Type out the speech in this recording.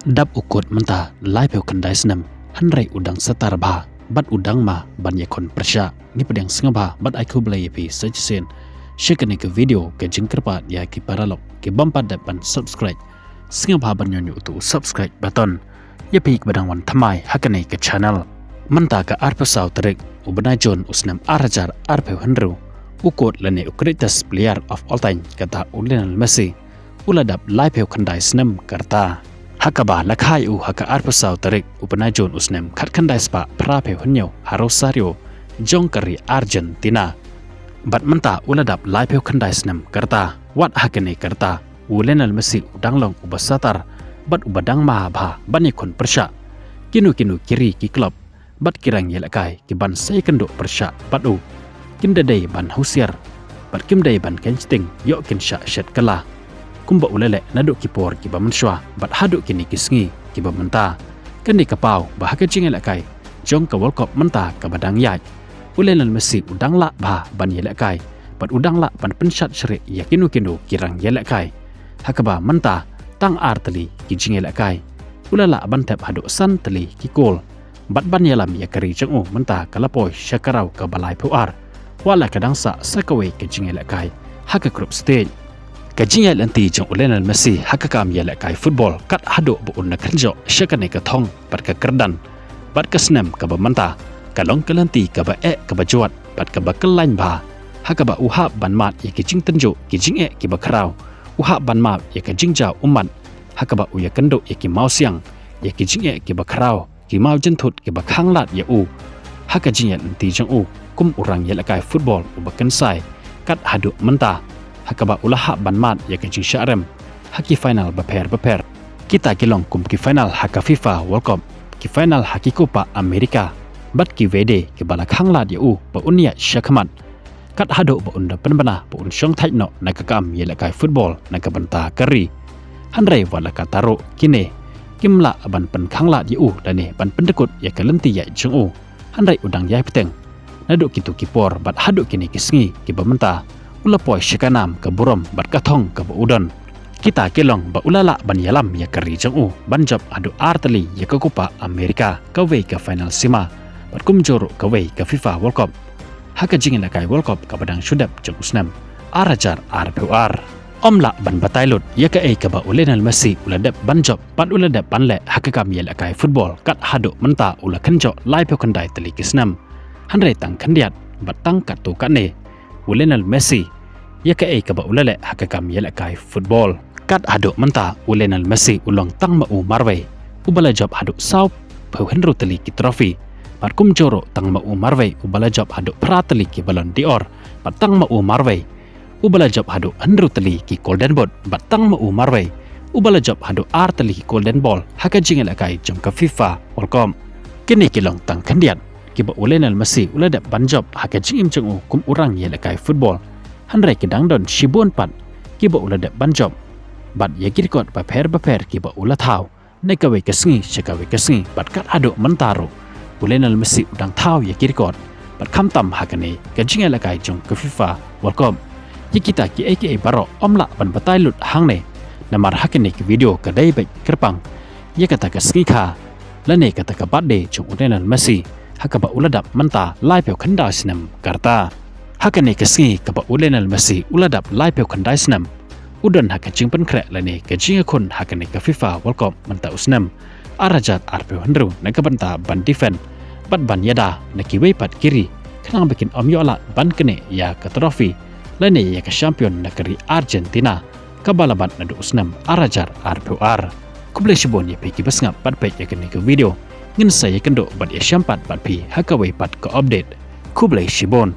dap ukut mentah lai peu kendai senam hanrai udang setar bah bat udang ma ban yakon persya ni pedang sengaba bat aku belai pi sejesen shekane ke video ke jingkerpat ya ki paralok ke bampat dapan subscribe sengaba ban nyonyo tu subscribe button ya pi badang wan thamai hakane ke channel mentah ka arpesau terik ubana jon usnam arajar arpeu hanru ukut lane greatest player of all time kata Lionel Messi uladap lai peu kendai senam karta Hakaba lakai haka arpesau tarik upanajon usnem kat kandai spa prape hunyo harosario jongkari Argentina bat menta uladap laipeu kandai snem karta wat hakene karta Lionel Messi udanglong ubasatar bat ubadang maha banikon persya kinu kiri ki klub bat kirang yelakai ki ban sai kendo persya batu kimdadai ban husiar bat kimdai ban kensting yok kinsya shet kala kumba ulele naduk kipor ki bamenswa bat haduk kini kisngi ki bamenta kani kapau bahaka jingelakai jong ka world cup menta ka badang yaj Lionel Messi udang la bah ban yelakai bat udang la ban pensat syri yakinu kirang yelakai hakaba menta tang arteli ki jingelakai ulala ban tap haduk san teli ki kol bat ban yalam yakari jengu menta kalapoi syakarau ka balai puar wala kadang sa sakawe ke jingelakai haka group stage Kajinya lanti jong Lionel Messi hakakam yelakai football kat haduk buun nakanjo syakane ka thong bat ka kerdan bat ka snem ka bamanta kalong ka lanti ka ba ka bajuat bat ka bakelain ba hakaba uhab ban mat ya ki jing tenjo ki jing ki bakrau uhab ban mat ya ka jingjau umat hakaba uya kendo ya ki mau siang ya ki jing ki bakrau ki mau jentut ki bakhang lat ya hakajinya lanti jong kum urang yelakai football ubakan sai kat haduk menta hakaba ulah ban mat ya kecing syarem haki final beper kita kilong kum ki final haka FIFA World Cup ki final haki Copa America bat ki wede ki bala khangla dia ba unia syakmat kat hado ba unda penbana ba un syong thaino nakakam yelakai football nakabanta kari handrai wala kataro kine kimla ban pen khangla dia dane ban pendekut ya kalenti ya jeng handrai udang yai peteng naduk kitu kipor bat hado kini kisngi ki bamenta ulapoi syakanam ke burom bat kathong ke udon kita kelong ba ulala ban yalam ya kari jeng banjab adu arteli ya ke Copa America kawe ke final sima bat kumjoro kawe ke FIFA World Cup haka jingin lakai World Cup ka badang syudap jeng usnam arajar RPR omla ban batailut ya ke ba Lionel Messi uladap banjab ban uladap banle haka kam ya lakai football kat hadu menta ula kenjo lai pe kendai teli kisnam hanre tang kendiat bat tang katu kane Lionel Messi ya ke ba ulale hakakam yelakai football kat haduk menta Lionel Messi ulong tang mau marway ubala job haduk sau peu henru teli ki trofi bat kum joro tang mau marway ubala job haduk prateli ki balon dior bat tang mau marway ubala job haduk henru teli ki golden boot bat tang mau marway ubala job haduk ar teli ki golden ball hakajing yelakai jom ka FIFA World Cup kini kilong tang kandiat kiba Lionel Messi uladap banjob hakajing imjeng kum urang yelakai football hanrai kedang don shibun pat kiba uladap banjob bat yakirkot baper kiba ulathau nekawe kesngi syakawe kesngi bat kat aduk mentaro Lionel Messi udang thau yakirkot bat khamtam hakane kajing yelakai jong ke FIFA World Cup yakita ki aka baro omla ban batailut hangne namar hakane ki video kadai baik kerpang yakata kesngi kha lane kata ka birthday jong Lionel Messi hakaba uladap menta lai peu kandai senam karta hakane kesngi kaba Lionel Messi uladap lai peu kandai senam udan hakajing penkrek lane kajing akun hakane ka FIFA World Cup menta usnam arajat arpeu handru nakabanta ban defend bat ban yada nakiwei pat kiri kanang bikin omyola ban kene ya ka trofi lane ya ka champion nakari Argentina kabalabat nadu usnam arajar arpeu kuble shibon ya peki basngap bat pek ya kene ka video ngin saya kendo bat ya syampat bat pi hakawe pat ke update kublai shibon